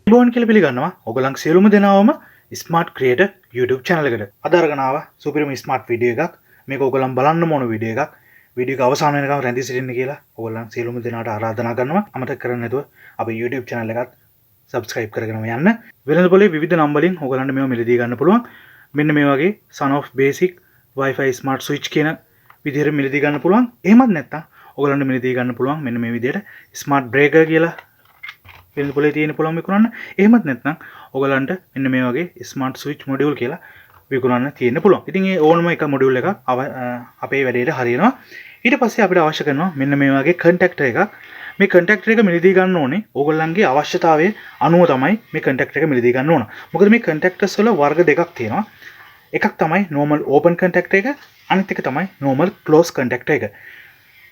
ඉබෝන් කියලා පිළිගන්නවා ඔයගොල්ලන් සියලුම දෙනාවම ස්මාර්ට් ක්‍රියේටර් YouTube channel එකට. අද අරගෙන ආවා සුපිරිම ස්මාර්ට් වීඩියෝ එකක්. මේක ඔයගොල්ලන් බලන්න ඕන වීඩියෝ එකක්. වීඩියෝ එක අවසාන වෙනකම් රැඳී සිටින්න කියලා ඔයගොල්ලන් සියලුම දෙනාට ආරාධනා කරනවා. අමතක කරන්නේ නැතුව අපේ YouTube channel එකත් subscribe කරගෙනම යන්න. වෙළඳ පොලේ විවිධ නම් වලින් ඔයගොල්ලන්ට මේවා මිලදී ගන්න පුළුවන්. මෙන්න මේ වගේ Son of Basic Wi-Fi Smart Switch කියන විදිහට මිලදී ගන්න පුළුවන්. එහෙමත් නැත්නම් ඔයගොල්ලන්ට මිලදී ගන්න පුළුවන් මෙන්න මේ විදිහට Smart Breaker කියලා වෙළඳ පොලේ තියෙන පුළුවන් විකුණන්න. එහෙමත් නැත්නම් ඔයගලන්ට මෙන්න මේ වගේ ස්මාර්ට් ස්විච් මොඩියුල් කියලා විකුණන්න තියෙන්න පුළුවන්. ඉතින් මේ ඕනම එක මොඩියුල් එකක් අපේ වැඩේට හරියනවා. ඊට පස්සේ අපිට අවශ්‍ය කරනවා මෙන්න මේ වගේ කන්ටැක්ටර් එකක්. මේ කන්ටැක්ටර් එක මිලදී ගන්න ඕනේ ඕගොල්ලන්ගේ අවශ්‍යතාවයේ අනුව තමයි මේ කන්ටැක්ටර් එක මිලදී ගන්න ඕන. මොකද මේ කන්ටැක්ටර්ස් වල වර්ග දෙකක් තියෙනවා. එකක් තමයි normal open කන්ටැක්ටර් එක, අනිත් එක තමයි normal close කන්ටැක්ටර් එක.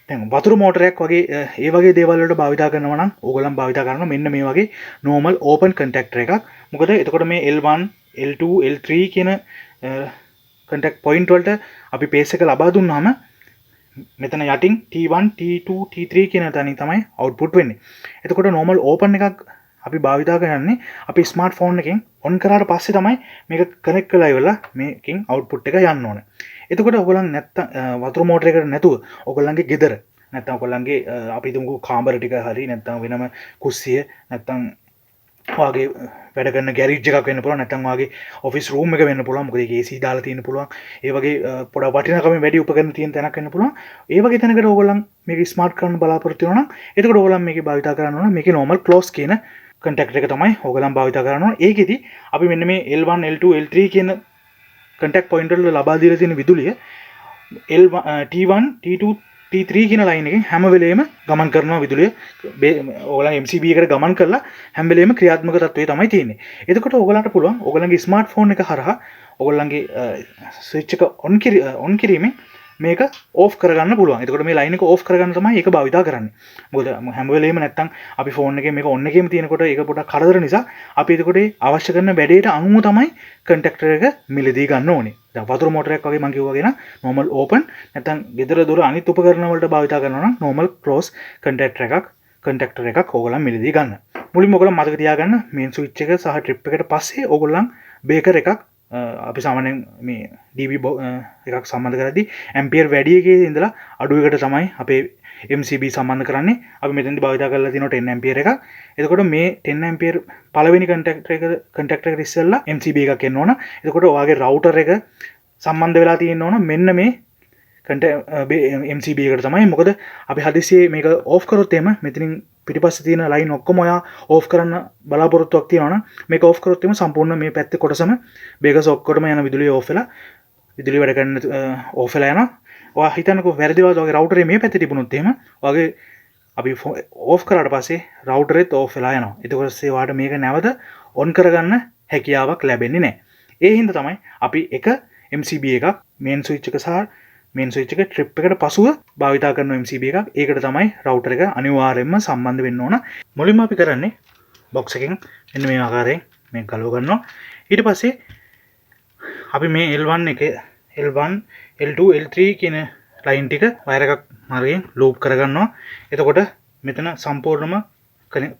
දැන් වතුර මෝටරයක් වගේ ඒ වගේ දේවල් වලට භාවිතා කරනවා නම් ඕගොල්ලන් භාවිතා කරනවා මෙන්න මේ වගේ normal open කන්ටැක්ටර් එකක්. මොකද එතකොට මේ L1 L2 L3 කියන කන්ටැක්ට් පොයින්ට් වලට අපි පේස් එක ලබා දුන්නාම මෙතන යටින් T1 T2 T3 කියන තැනින් තමයි output වෙන්නේ. එතකොට normal open එකක් අපි භාවිතා කරන්නේ අපි ස්මාර්ට්ෆෝන් එකෙන් on කරාට පස්සේ තමයි මේක කනෙක්ට් කරලා ඉවරලා මේකෙන් output එක යන්න ඕනේ. එතකොට ඔයගොල්ලන් නැත්තම් වතුර මෝටරයකට නැතුව ඔයගොල්ලන්ගේ ගෙදර නැත්තම් ඔයගොල්ලන්ගේ අපි හිතමුකෝ කාමර ටික හරි නැත්තම් වෙනම කුස්සිය නැත්තම් වාගේ වැඩ කරන ගෑරේජ් එකක් වෙන්න පුළුවන් නැත්තම් වාගේ ඔෆිස් රූම් එක වෙන්න පුළුවන්. මොකද ඒක AC දාලා තියෙන්න පුළුවන්. ඒ වගේ පොඩ වටිනාකම වැඩි උපකරණ තියෙන තැනක් වෙන්න පුළුවන්. ඒ වගේ තැනකට ඔයගොල්ලන් මේක ස්මාර්ට් කරන්න බලාපොරොත්තු වෙනවා නම් එතකොට ඔයගොල්ලන් මේක භාවිතා කරන්න ඕන මේකේ normal close කියන කන්ටැක්ටර් එක තමයි ඔයගොල්ලන් භාවිතා කරන්න ඕන. ඒකෙදි අපි මෙන්න මේ L1 L2 L3 කියන කන්ටැක්ට් පොයින්ට් වල ලබා දීලා තියෙන විදුලිය T1 T2 T3 කියන ලයින් එකෙන් හැම වෙලේම ගමන් කරනවා විදුලිය. ඔයගොල්ලන් MCB එකට ගමන් කරලා හැම වෙලේම ක්‍රියාත්මක තත්ත්වයේ තමයි තියෙන්නේ. එතකොට ඔයගොල්ලන්ට පුළුවන් ඔයගොල්ලන්ගේ ස්මාර්ට්ෆෝන් එක හරහා ඔයගොල්ලන්ගේ ස්විච් එක on කිරීමෙන් මේක ඕෆ් කරගන්න පුළුවන්. එතකොට මේ ලයින් එක ඕෆ් කරගන්න තමයි ඒක භාවිතා කරන්නේ. මොකද හැම වෙලේම නැත්තම් අපි ෆෝන් එකේ මේක ඔන් එකේම තියෙනකොට ඒක පොඩක් කරදර නිසා අපි එතකොට අවශ්‍ය කරන වැඩේට අනුව තමයි කන්ටැක්ටර් එක මිලදී ගන්න ඕනේ. දැන් වතුර මෝටරයක් වගේ මම කිව්වා වගේ නම් normal open නැත්තම් ගෙදර දොර අනිත් උපකරණ වලට භාවිතා කරනවා නම් normal close කන්ටැක්ටර් එකක් ඕගොල්ලන් මිලදී ගන්න. මුලින්ම ඕගොල්ලන් මතක තියාගන්න මේන් ස්විච් එක සහ ට්‍රිප් එකට පස්සේ ඕගොල්ලන් බේකර් එකක් අපි සාමාන්‍යයෙන් මේ DB එකක් සම්බන්ධ කරද්දී ඇම්පියර් වැඩි එකේ ඉඳලා අඩු එකට තමයි අපේ MCB සම්බන්ධ කරන්නේ. අපි මෙතෙන්දී භාවිතා කරලා තියෙනවා 10 ඇම්පියර් එකක්. එතකොට මේ 10 ඇම්පියර් පළවෙනි කන්ටැක්ටර් එකට ඉස්සෙල්ලා MCB එකක් එන්න ඕන. එතකොට ඔයාගේ රවුටර් එක සම්බන්ධ වෙලා තියෙන්න ඕන මෙන්න මේ MCB එකට තමයි. මොකද අපි හදිස්සියේ මේක ඕෆ් කරොත් එහෙම මෙතනින් පිටිපස්සේ තියෙන ලයින් ඔක්කොම ඔයා ඕෆ් කරන්න බලාපොරොත්තුවක් තියෙනවා නම් මේක ඕෆ් කරොත් එimhe සම්පූර්ණ මේ පැත්තේ කොටසම බේකස් ඔක්කොටම යන විදුලිය ඕෆ් වෙලා විදුලිය වැඩ කරන්න ඕෆ් වෙලා යනවා. ඔයා හිතන්නකෝ වැරදිලා ඔයාගේ රවුටරේ මේ පැත්තේ තිබුණොත් එහෙම ඔයාගේ අපි ඕෆ් කරාට පස්සේ රවුටරෙත් ඕෆ් වෙලා යනවා. ඊට පස්සේ ඔයාට මේක නැවත ඔන් කරගන්න හැකියාවක් ලැබෙන්නේ නැහැ. ඒ හින්දා තමයි අපි එක MCB එකක් මේන් ස්විච් එක සහ මේන් ස්විච් එක ට්‍රිප් එකට පසුව භාවිතා කරන MCB එකක්. ඒකට තමයි රවුටර් එක අනිවාර්යයෙන්ම සම්බන්ධ වෙන්න ඕන. මුලින්ම අපි කරන්නේ බොක්ස් එකෙන් මෙන්න මේ ආකාරයෙන් මේක ගලව ගන්නවා. ඊට පස්සේ අපි මේ L1 එකේ L1 L2 L3 කියන ලයින් ටික වයර් එකක් මාර්ගයෙන් ලූප් කරගන්නවා. එතකොට මෙතන සම්පූර්ණම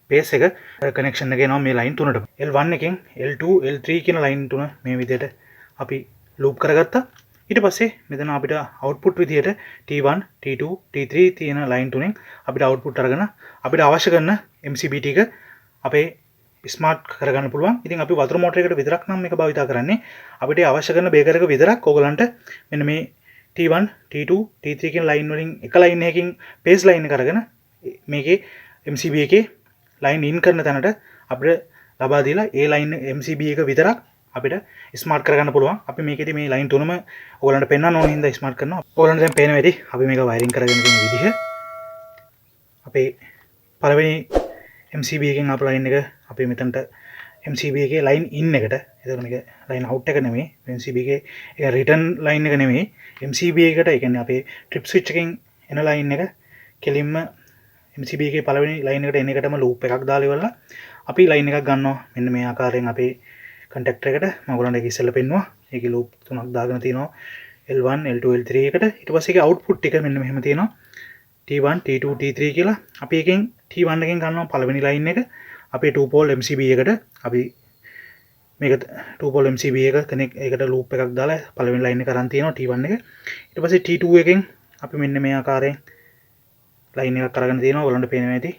පේස් එක කනෙක්ෂන් එක එනවා මේ ලයින් තුනට. L1 එකෙන් L2 L3 කියන ලයින් තුන මේ විදිහට අපි ලූප් කරගත්තා. ඊට පස්සේ මෙතන අපිට අවුට්පුට් විදියට T1 T2 T3 තියෙන ලයින් තුනෙන් අපිට අවුට්පුට් අරගෙන අපිට අවශ්‍ය කරන MCB ටික අපේ ස්මාර්ට් කරගන්න පුළුවන්. ඉතින් අපි වතුර මෝටරයකට විතරක් නම් මේක භාවිතා කරන්නේ. අපිට අවශ්‍ය කරන බේකර් එක විතරක් ඕගලන්ට මෙන්න මේ T1 T2 T3 කියන ලයින් වලින් එක ලයින් එකකින් පේස් ලයින් එක අරගෙන මේකේ MCB එකේ ලයින් ඉන් කරන තැනට අපිට ලබා දීලා ඒ ලයින් MCB එක විතරක් අපිට ස්මාර්ට් කරගන්න පුළුවන්. අපි මේකෙදි මේ ලයින් තුනම ඔයගලන්ට පෙන්වන්න ඕන හින්දා ස්මාර්ට් කරනවා. ඔයගලන්ට දැන් පේනවා ඇති අපි මේක වයරින් කරගෙන තියෙන විදිහ. අපේ පළවෙනි MCB එකෙන් අපේ ලයින් එක අපි මෙතනට MCB එකේ ලයින් ඉන් එකට. එතකොට මේක ලයින් අවුට් එක නෙමෙයි. MCB එකේ ඒක රිටර්න් ලයින් එක නෙමෙයි. MCB එකට ඒ කියන්නේ අපේ ට්‍රිප් ස්විච් එකෙන් එන ලයින් එක කෙලින්ම MCB එකේ පළවෙනි ලයින් එකට එන එකටම ලූප් එකක් දාලා ඉවරලා අපි ලයින් එකක් ගන්නවා. මෙන්න මේ ආකාරයෙන් අපේ කන්ටැක්ටර් එකට මම ඔයගලන්ට ඒක ඉස්සෙල්ලා පෙන්නුවා. ඒකේ ලූප් තුනක් දාගෙන තියෙනවා L1 L2 L3 එකට. ඊට පස්සේ ඒකේ අවුට්පුට් ටික මෙන්න මෙහෙම තියෙනවා T1 T2 T3 කියලා. අපි එකෙන් T1 එකෙන් ගන්නවා පළවෙනි ලයින් එක. අපේ 2 pole MCB එකට අපි මේක 2 pole MCB එක කෙනෙක් ඒකට loop එකක් දාලා පළවෙනි line එක අරන් තියෙනවා T1 එක. ඊට පස්සේ T2 එකෙන් අපි මෙන්න මේ ආකාරයෙන් line එකක් අරගෙන තියෙනවා. ඔයගොල්ලන්ට පේනවා ඇති.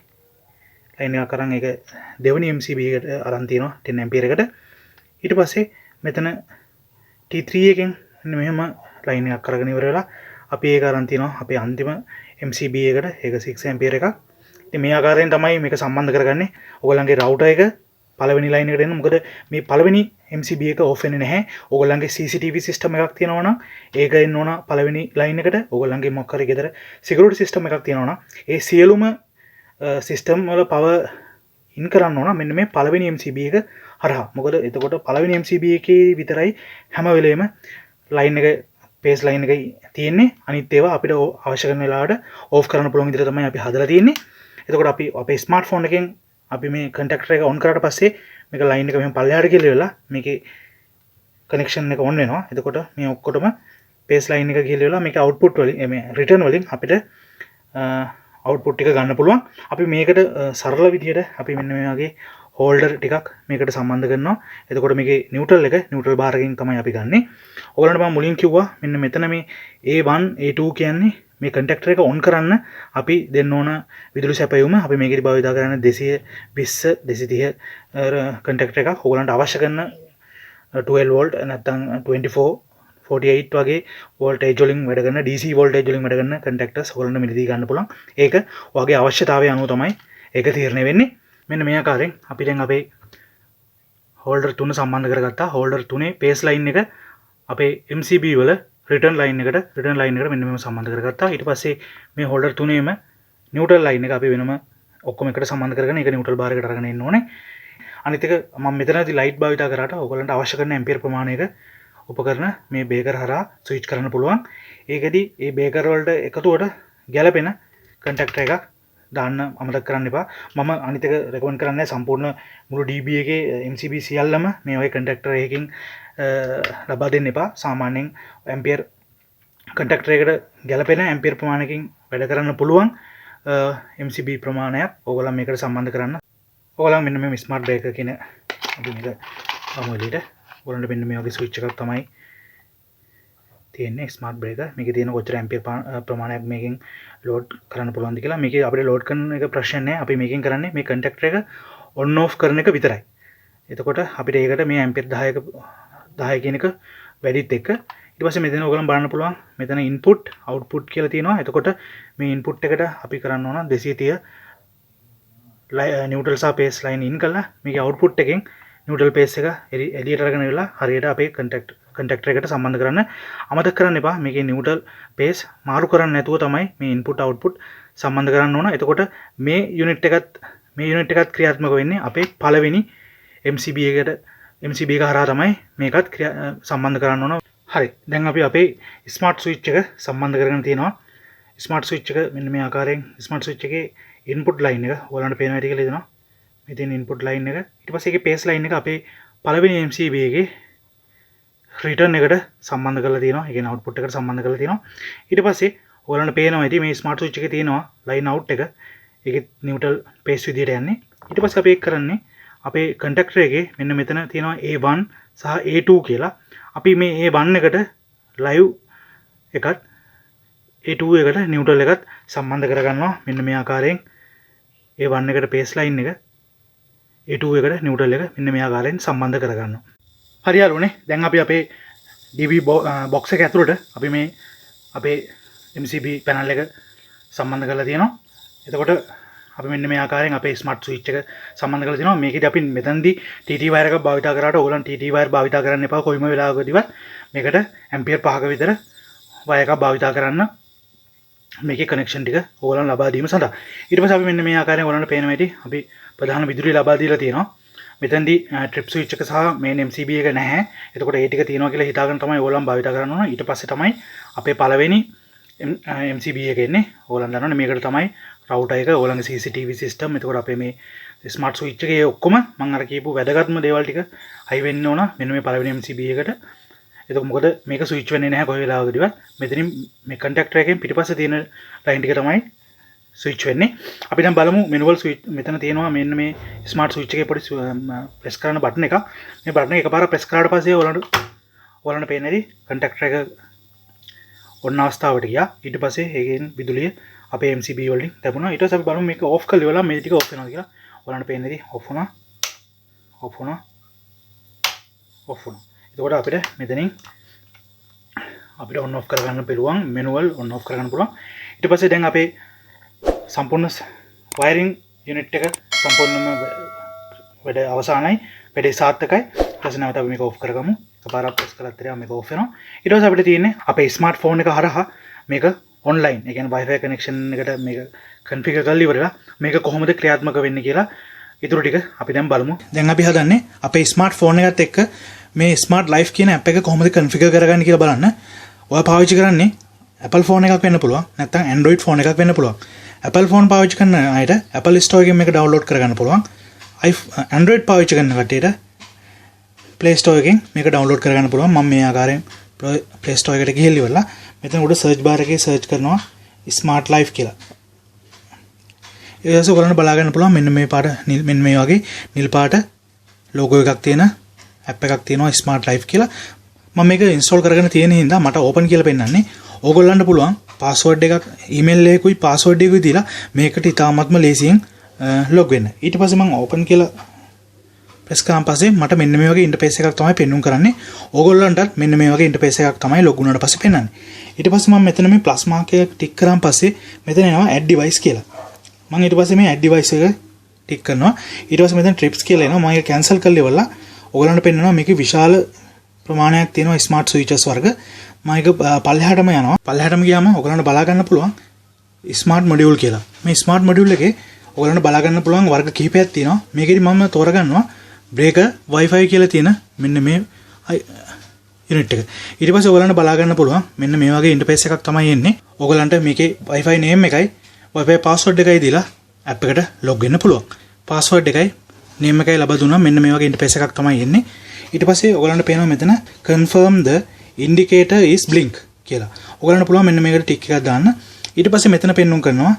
line එකක් අරන් ඒක දෙවෙනි MCB එකට අරන් තියෙනවා 10 ampere එකට. ඊට පස්සේ මෙතන T3 එකෙන් මෙහෙම line එකක් අරගෙන ඉවර වෙලා අපි ඒක අරන් තියෙනවා අපේ අන්තිම MCB එකට. ඒක 6 ampere එකක්. ඉතින් මේ ආකාරයෙන් තමයි මේක සම්බන්ධ කරගන්නේ. ඔයගොල්ලන්ගේ router එක පළවෙනි line එකට එන්න. මොකද මේ පළවෙනි MCB එක off වෙන්නේ නැහැ. ඔයගොල්ලන්ගේ CCTV system එකක් තියෙනවා නම් ඒක එන්න ඕන පළවෙනි line එකට. ඔයගොල්ලන්ගේ මොකක් හරි ගෙදර security system එකක් තියෙනවා නම් ඒ සියලුම system වල power in කරන්න ඕන මෙන්න මේ පළවෙනි MCB එක හරහා. මොකද එතකොට පළවෙනි MCB එකේ විතරයි හැම වෙලේම line එක pace line එක තියෙන්නේ. අනිත් ඒවා අපිට අවශ්‍ය කරන වෙලාවට off කරන්න පුළුවන් විදිහට තමයි අපි හදලා තියෙන්නේ. එතකොට අපි අපේ ස්මාර්ට්ෆෝන් එකෙන් අපි මේ කන්ටැක්ටර් එක ඔන් කරාට පස්සේ මේක ලයින් එක මෙහෙම පල්ලෙහාට කියලා වෙලා මේකේ කනෙක්ෂන් එක ඔන් වෙනවා. එතකොට මේ ඔක්කොටම පේස් ලයින් එක කියලා වෙලා මේක අවුට්පුට් වලින් මේ රිටර්න් වලින් අපිට අවුට්පුට් ටික ගන්න පුළුවන්. අපි මේකට සරල විදිහට අපි මෙන්න මේ වගේ හෝල්ඩර් ටිකක් මේකට සම්බන්ධ කරනවා. එතකොට මේකේ නියුට්‍රල් එක නියුට්‍රල් බාර් එකකින් තමයි අපි ගන්නෙ. ඔයගලන්ට මම මුලින් කිව්වා මෙන්න මෙතන මේ A1 A2 කියන්නේ මේ කන්ටැක්ටර් එක ඔන් කරන්න අපි දෙන්න ඕන විදුලි සැපයුම. අපි මේකෙදි භාවිත කරන 220 230 කන්ටැක්ටර් එකක්. ඔයගලන්ට අවශ්‍ය කරන 12 වෝල්ට් නැත්නම් 24 48 වගේ වෝල්ටේජ් වලින් වැඩ කරන DC වෝල්ටේජ් වලින් වැඩ කරන කන්ටැක්ටර්ස් ඔයගලන්ට මිලදී ගන්න පුළුවන්. ඒක ඔයගේ අවශ්‍යතාවය අනුව තමයි ඒක තීරණය වෙන්නේ. මෙන්න මේ ආකාරයෙන් අපි දැන් අපේ හෝල්ඩර් 3 සම්බන්ධ කරගත්තා. හෝල්ඩර් 3 පේස් ලයින් එක අපේ MCB වල රිටර්න් ලයින් එකට මෙන්න මෙහෙම සම්බන්ධ කරගත්තා. ඊට පස්සේ මේ හෝල්ඩර් 3ේම නියුට්‍රල් ලයින් එක අපි වෙනම ඔක්කොම එකට සම්බන්ධ කරගෙන ඒක නියුට්‍රල් බාර් එකට අරගෙන එන්න ඕනේ. අනිත් එක මම මෙතනදී ලයිට් භාවිත කරාට ඔයගලන්ට අවශ්‍ය කරන ඇම්පියර් ප්‍රමාණයක උපකරණ මේ බේකර් හරහා ස්විච් කරන්න පුළුවන්. ඒකෙදි මේ බේකර් වලට එකතුවට ගැලපෙන කන්ටැක්ටර් එකක් දාන්න අමතක කරන්න එපා. මම අනිත් එක රෙකමන්ඩ් කරන්නේ සම්පූර්ණ මුළු DB එකේ MCB සියල්ලම මේ වගේ කන්ටැක්ටර් එකකින් ලබා දෙන්න එපා. සාමාන්‍යයෙන් ඇම්පියර් කන්ටැක්ටර් එකට ගැලපෙන ඇම්පියර් ප්‍රමාණයකින් වැඩ කරන්න පුළුවන් MCB ප්‍රමාණයක් ඕගොල්ලන් මේකට සම්බන්ධ කරන්න. ඕගොල්ලන් මෙන්න මේ ස්මාර්ට් බ්‍රේකර් කියන අපි මේක ගමු එළියට. ඔයගොල්ලන්ට මෙන්න මේ වගේ ස්විච් එකක් තමයි තියෙන්නේ ස්මාර්ට් බ්‍රේකර්. මේකේ තියෙන කොච්චර ඇම්පියර් ප්‍රමාණයක් මේකෙන් ලෝඩ් කරන්න පුළුවන්ද කියලා. මේකේ අපිට ලෝඩ් කරන එක ප්‍රශ්න නැහැ. අපි මේකෙන් කරන්නේ මේ කන්ටැක්ටර් එක ඔන් ඔෆ් කරන එක විතරයි. එතකොට අපිට ඒකට මේ ඇම්පියර් 10 කියන එක වැඩිත් එක්ක ඊට පස්සේ මෙතන ඔයගොල්ලන් බලන්න පුළුවන් මෙතන ඉන්පුට් අවුට්පුට් කියලා තියෙනවා. එතකොට මේ ඉන්පුට් එකට අපි කරන්න ඕන 230 නියුට්‍රල් සහ පේස් ලයින් ඉන් කළා. මේකේ අවුට්පුට් එකෙන් නියුට්‍රල් පේස් එක එළියට අරගෙන ඉවරලා හරියට අපේ කන්ටැක්ටර් එකට සම්බන්ධ කරන්න අමතක කරන්න එපා. මේකේ නියුට්‍රල් පේස් මාරු කරන්න නැතුව තමයි මේ ඉන්පුට් අවුට්පුට් සම්බන්ධ කරන්න ඕන. එතකොට මේ යුනිට් එකත් ක්‍රියාත්මක වෙන්නේ අපේ පළවෙනි MCB එක හරහා තමයි මේකත් සම්බන්ධ කරන්න ඕන. හරි. දැන් අපි අපේ ස්මාර්ට් ස්විච් එක සම්බන්ධ කරගෙන තියෙනවා. ස්මාර්ට් ස්විච් එක මෙන්න මේ ආකාරයෙන් ස්මාර්ට් ස්විච් එකේ ඉන්පුට් ලයින් එක ඔයාලන්ට පේනවා ඇති කියලා දෙනවා. මේ තියෙන ඉන්පුට් ලයින් එක. ඊට පස්සේ ඒකේ පේස් ලයින් එක අපේ පළවෙනි MCB එකේ රිටර්න් එකට සම්බන්ධ කරලා තියෙනවා. ඒ කියන්නේ අවුට්පුට් එකට සම්බන්ධ කරලා තියෙනවා. ඊට පස්සේ ඔයාලන්ට පේනවා ඇති මේ ස්මාර්ට් ස්විච් එකේ තියෙනවා ලයින් අවුට් එක. ඒකේ නියුට්‍රල් පේස් විදියට යන්නේ. ඊට පස්සේ අපි ඒක කරන්නේ අපේ කන්ටැක්ටර් එකේ මෙන්න මෙතන තියෙනවා A1 සහ A2 කියලා. අපි මේ A1 එකට ලයිව් එකත් A2 එකට නියුට්‍රල් එකත් සම්බන්ධ කරගන්නවා. මෙන්න මේ ආකාරයෙන් A1 එකට පේස් ලයින් එක A2 එකට නියුට්‍රල් එක මෙන්න මේ ආකාරයෙන් සම්බන්ධ කරගන්නවා. හරි යාළුවනේ. දැන් අපි අපේ DB box එක ඇතුළට අපි මේ අපේ MCB පැනල් එක සම්බන්ධ කරලා තියෙනවා. එතකොට අපි මෙන්න මේ ආකාරයෙන් අපේ ස්මාර්ට් ස්විච් එක සම්බන්ධ කරලා තියෙනවා. මේකෙදි අපි මෙතනදී TT වයර් එකක් භාවිත කරාට ඕගොල්ලන් TT වයර් භාවිත කරන්න එපා. කොයිම වෙලාවකදීවත් මේකට ඇම්පියර් 5ක විතර වයර් එකක් භාවිත කරන්න මේකේ කනෙක්ෂන් ටික ඕගොල්ලන් ලබා දීම සඳහා. ඊට පස්සේ අපි මෙන්න මේ ආකාරයෙන් ඕගොල්ලන්ට පේනවා ඇති අපි ප්‍රධාන විදුලිය ලබා දීලා තියෙනවා. මෙතනදී ට්‍රිප් ස්විච් එක සහ මේන් MCB එක නැහැ. එතකොට ඒ ටික තියෙනවා කියලා හිතාගෙන තමයි ඕගොල්ලන් භාවිත කරන්න ඕන. ඊට පස්සේ තමයි අපේ පළවෙනි MCB එක එන්නේ. ඕගොල්ලන් දන්නවනේ මේකට තමයි රවුටර් එක ඕගොල්ලන්ගේ CCTV සිස්ටම්. එතකොට අපේ මේ ස්මාර්ට් ස්විච් එකේ ඔක්කොම මම අර කියපු වැදගත්ම දේවල් ටික හයි වෙන්න ඕන මෙන්න මේ පළවෙනි MCB එකට. එතකොට මොකද මේක ස්විච් වෙන්නේ නැහැ කොයි වෙලාවකදීවත්. මෙතනින් මේ කන්ටැක්ටර් එකෙන් පිටිපස්සේ තියෙන ලයින් ටික තමයි ස්විච් වෙන්නේ. අපි දැන් බලමු මෙනුවල් ස්විච් මෙතන තියෙනවා මෙන්න මේ ස්මාර්ට් ස්විච් එකේ පොඩි ප්‍රෙස් කරන බටන් එකක්. මේ බටන් එක එකපාරට ප්‍රෙස් කරාට පස්සේ ඔයාලට පේන්නේ නැති කන්ටැක්ටර් එක ඔන්න අවස්ථාවට ගියා. ඊට පස්සේ ඒකෙන් විදුලිය අපේ MCB වලින් ලැබුණා. ඊට පස්සේ අපි බලමු මේක ඕෆ් කරලා ඉවරලා මේ ටික ඕෆ් වෙනවා කියලා. ඔයාලට පේන්නේ නැති ඕෆ් වුණා. එතකොට අපිට මෙතනින් අපිට ඔන් ඔෆ් කරගන්න පුළුවන් මෙනුවල් ඔන් ඔෆ් කරගන්න පුළුවන්. ඊට පස්සේ දැන් අපේ සම්පූර්ණ වයරින් යුනිට් එක සම්පූර්ණයෙන්ම වැඩ අවසానයි. වැඩේ සාර්ථකයි. ඊට පස්සේ නැවත අපි මේක ඔෆ් කරගමු. එකපාරක් ප්‍රෙස් කරලා ඉතින් මේක ඔෆ් වෙනවා. ඊට පස්සේ අපිට තියෙන්නේ අපේ ස්මාර්ට් ෆෝන් එක හරහා මේක ඔන්ලයින් ඒ කියන්නේ Wi-Fi කනෙක්ෂන් එකට මේක කන්ෆිගර් කරලා ඉවරලා මේක කොහොමද ක්‍රියාත්මක වෙන්නේ කියලා ඊටු ටික අපි දැන් බලමු. දැන් අපි හදන්නේ අපේ ස්මාර්ට් ෆෝන් එකත් එක්ක මේ ස්මාර්ට් ලයිෆ් කියන ඇප් එක කොහොමද කන්ෆිගර් කරගන්නේ කියලා බලන්න. ඔයා පාවිච්චි කරන්නේ Apple ෆෝන් එකක් වෙන්න පුළුවන්. නැත්නම් Android ෆෝන් එකක් වෙන්න පුළුවන්. Apple ෆෝන් පාවිච්චි කරන අයට Apple Store එකෙන් මේක ඩවුන්ලෝඩ් කරගන්න පුළුවන්. Android පාවිච්චි කරන කට්ටියට Play Store එකෙන් මේක ඩවුන්ලෝඩ් කරගන්න පුළුවන්. මම මේ ආකාරයෙන් Play Store එකට ගිහිල්ලා ඉවරලා මෙතන උඩ සර්ච් බාර් එකේ සර්ච් කරනවා ස්මාර්ට් ලයිෆ් කියලා. ඊට පස්සේ ඔයගොල්ලන්ට බලා ගන්න පුළුවන් මෙන්න මේ පාට මෙන්න මේ වගේ නිල් පාට ලෝගෝ එකක් තියෙන ඇප් එකක් තියෙනවා ස්මාර්ට් ලයිෆ් කියලා. මම මේක ඉන්ස්ටෝල් කරගෙන තියෙන හින්දා මට ඕපන් කියලා පෙන්නන්නේ. ඕගොල්ලන්ට පුළුවන් පාස්වර්ඩ් එකක් ඊමේල් එකකුයි පාස්වර්ඩ් එකකුයි දීලා මේකට ඉතාමත්ම ලේසියෙන් ලොග් වෙන්න. ඊට පස්සේ මම ඕපන් කියලා ප්‍රෙස් කරාන් පස්සේ මට මෙන්න මේ වගේ ඉන්ටර්ෆේස් එකක් තමයි පෙන්වුම් කරන්නේ. ඕගොල්ලන්ටත් මෙන්න මේ වගේ ඉන්ටර්ෆේස් එකක් තමයි ලොග් වුණාට පස්සේ පෙන්වන්නේ. ඊට පස්සේ මම මෙතන මේ ප්ලස් මාක් එක ටික් කරාන් පස්සේ මෙතන එනවා ඇඩ් ඩිවයිස් කියලා. මම ඊට පස්සේ මේ ඇඩ් ඩිවයිස් එක ටික් කරනවා. ඊට පස්සේ මෙතන ට්‍රිප්ස් කියලා එනවා. මම ඒක කැන්සල් කරලා ඉවරලා ඔයගලන්ට පෙන්නනවා මේකේ විශාල ප්‍රමාණයක් තියෙනවා ස්මාර්ට් ස්විචස් වර්ග. මම ඒක පල්ලෙහාටම යනවා. පල්ලෙහාටම ගියාම ඔයගලන්ට බලා ගන්න පුළුවන් ස්මාර්ට් මොඩියුල් කියලා. මේ ස්මාර්ට් මොඩියුල් එකේ ඔයගලන්ට බලා ගන්න පුළුවන් වර්ග කිහිපයක් තියෙනවා. මේකෙදි මම තෝරගන්නවා බ්‍රේකර් Wi-Fi කියලා තියෙන මෙන්න මේ යුනිට් එක. ඊට පස්සේ ඔයගලන්ට බලා ගන්න පුළුවන් මෙන්න මේ වගේ ඉන්ටර්ෆේස් එකක් තමයි එන්නේ. ඔයගලන්ට මේකේ Wi-Fi name එකයි Wi-Fi password එකයි දීලා app එකට log වෙන්න පුළුවන්. password එකයි name එකයි ලබා දුන්නා මෙන්න මේ වගේ ඉන්ටර්ෆේස් එකක් තමයි එන්නේ. ඊට පස්සේ ඔයගලන්ට පේනවා මෙතන confirm the indicator is blink කියලා. ඔයගලන්ට පුළුවන් මෙන්න මේකට ටික් එකක් දාන්න. ඊට පස්සේ මෙතන පෙන්වුම් කරනවා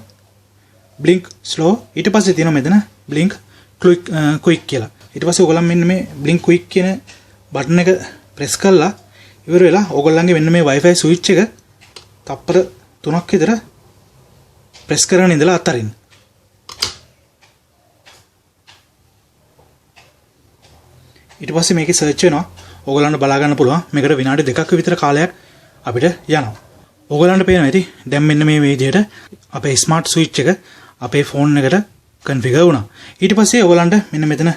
blink slow. ඊට පස්සේ තියෙනවා මෙතන blink quick කියලා. ඊට පස්සේ ඔයගොල්ලන් මෙන්න මේ blink quick කියන බටන් එක ප්‍රෙස් කරලා ඉවර වෙලා ඔයගොල්ලන්ගේ මෙන්න මේ Wi-Fi switch එක තප්පර 3ක් විතර ප්‍රෙස් කරගෙන ඉඳලා අතරින්. ඊට පස්සේ මේකේ සර්ච් වෙනවා. ඔයගොල්ලන්ට බලා ගන්න පුළුවන් මේකට විනාඩි 2ක විතර කාලයක් අපිට යනවා. ඔයගොල්ලන්ට පේනවා ඇති දැන් මෙන්න මේ විදිහට අපේ ස්මාර්ට් ස්විච් එක අපේ ෆෝන් එකට කන්ෆිගර් වුණා. ඊට පස්සේ ඔයගොල්ලන්ට මෙන්න මෙතන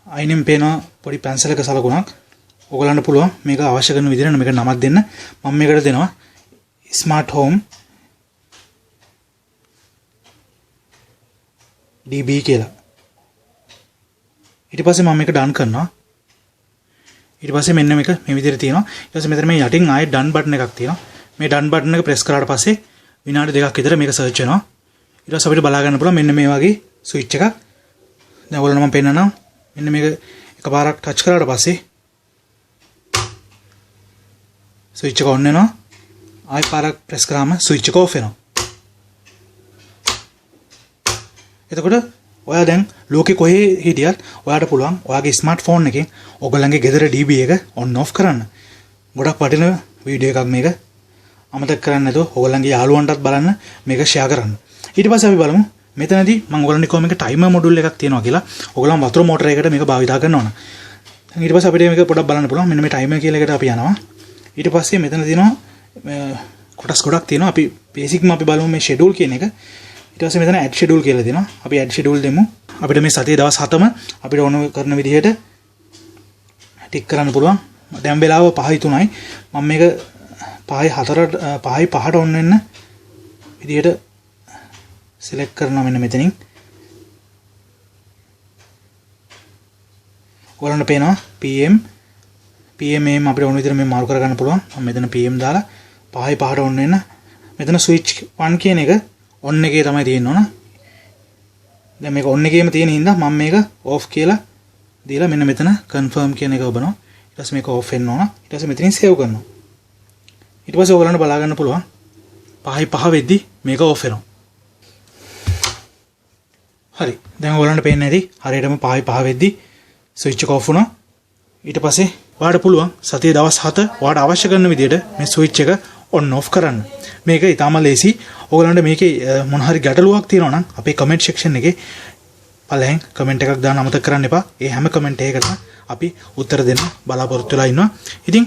අයිනෙන් පේනවා පොඩි පැන්සලක සලකුණක්. ඔයගොල්ලන්ට පුළුවන් මේක අවශ්‍ය කරන විදිහට මේක නමක් දෙන්න. මම මේකට දෙනවා ස්මාර්ට් හෝම් DB කියලා. ඊට පස්සේ මම මේක ඩන් කරනවා. ඊට පස්සේ මෙන්න මේක මේ විදිහට තියෙනවා. ඊට පස්සේ මෙතන මේ යටින් ආයෙ ඩන් බටන් එකක් තියෙනවා. මේ ඩන් බටන් එක ප්‍රෙස් කරාට පස්සේ විනාඩි 2ක් විතර මේක සර්ච් වෙනවා. ඊට පස්සේ අපිට බලා ගන්න පුළුවන් මෙන්න මේ වගේ ස්විච් එකක්. දැන් ඔයගොල්ලෝ මම පෙන්නනවා. මෙන්න මේක එකපාරක් ටච් කරාට පස්සේ ස්විච් එක ඔන් වෙනවා. ආයෙ පාරක් ප්‍රෙස් කරාම ස්විච් එක ඔෆ් වෙනවා. එතකොට ඔයා දැන් ලෝකේ කොහේ හිටියත් ඔයාට පුළුවන් ඔයාගේ ස්මාර්ට්ෆෝන් එකෙන් ඔයගොල්ලන්ගේ ගෙදර DB එක ඔන් ඔෆ් කරන්න. ගොඩක් වටින වීඩියෝ එකක් මේක. අමතක කරන්නේ නැතුව ඔයගොල්ලන්ගේ යාළුවන්ටත් බලන්න මේක ෂෙයා කරන්න. ඊට පස්සේ අපි බලමු මෙතනදී මම ඔයගොල්ලන්ට කොහොම මේක ටයිමර් මොඩියුල් එකක් තියෙනවා කියලා. ඔයගොල්ලන් වතුර මෝටර එකකට මේක භාවිතා කරනවා නම්. ඊට පස්සේ අපිට මේක පොඩ්ඩක් බලන්න පුළුවන්. මෙන්න මේ ටයිමර් කියලා එකට අපි යනවා. ඊට පස්සේ මෙතන තියෙනවා කොටස් ගොඩක් තියෙනවා. අපි බේසික්ම අපි බලමු මේ ෂෙඩියුල් කියන එක. ඊට පස්සේ මෙතන ඇඩ් ෂෙඩියුල් කියලා දෙනවා. අපි ඇඩ් ෂෙඩියුල් දෙමු. අපිට මේ සතියේ දවස් 7ම අපිට ඕන කරන විදිහට ටික් කරන්න පුළුවන්. දැන් වෙලාව 5:03යි. මම මේක 5:05ට ඔන් වෙන්න විදිහට සිලෙක්ට් කරනවා මෙන්න මෙතනින්. ඔයාලන්ට පේනවා PM AM අපිට ඕන විදිහට මේ මාරු කරගන්න පුළුවන්. මම මෙතන PM දාලා 5:05ට ඔන් වෙන්න. මෙතන ස්විච් 1 කියන එක ඔන් එකේ තමයි තියෙන්න ඕන. දැන් මේක ඔන් එකේම තියෙන හින්දා මම මේක ඔෆ් කියලා දීලා මෙන්න මෙතන confirm කියන එක ඔබනවා. ඊට පස්සේ මේක ඔෆ් වෙන්න ඕන. ඊට පස්සේ මෙතනින් සේව් කරනවා. ඊට පස්සේ ඔයගලන්ට බලා ගන්න පුළුවන් 5:05 වෙද්දි මේක ඔෆ් වෙනවා. හරි දැන් ඔයාලන්ට පේන්නේ නැති හරියටම 5 වෙද්දි ස්විච් එක ඔෆ් වුණා. ඊට පස්සේ ඔයාලට පුළුවන් සතියේ දවස් 7 ඔයාලට අවශ්‍ය කරන විදිහට මේ ස්විච් එක ඔන් ඔෆ් කරන්න. මේක ඊටම ලේසි. ඔයගලන්ට මේකේ මොන හරි ගැටලුවක් තියෙනවා නම් අපේ කමෙන්ට් සෙක්ෂන් එකේ පළවෙනි කමෙන්ට් එකක් දාන්න අමතක කරන්න එපා. ඒ හැම කමෙන්ට් එකකටම අපි උත්තර දෙන්න බලාපොරොත්තු වෙලා ඉන්නවා. ඉතින්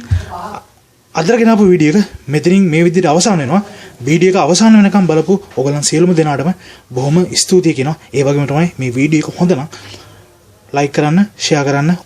අදට ගෙනාපු වීඩියෝ එක මෙතනින් මේ විදිහට අවසන් වෙනවා. වීඩියෝ එක අවසන් වෙනකම් බලපු ඔයගලන් සියලුම දෙනාටම බොහොම ස්තුතියි කියනවා. ඒ වගේම තමයි මේ වීඩියෝ එක හොඳ නම් ලයික් කරන්න, ෂෙයා කරන්න,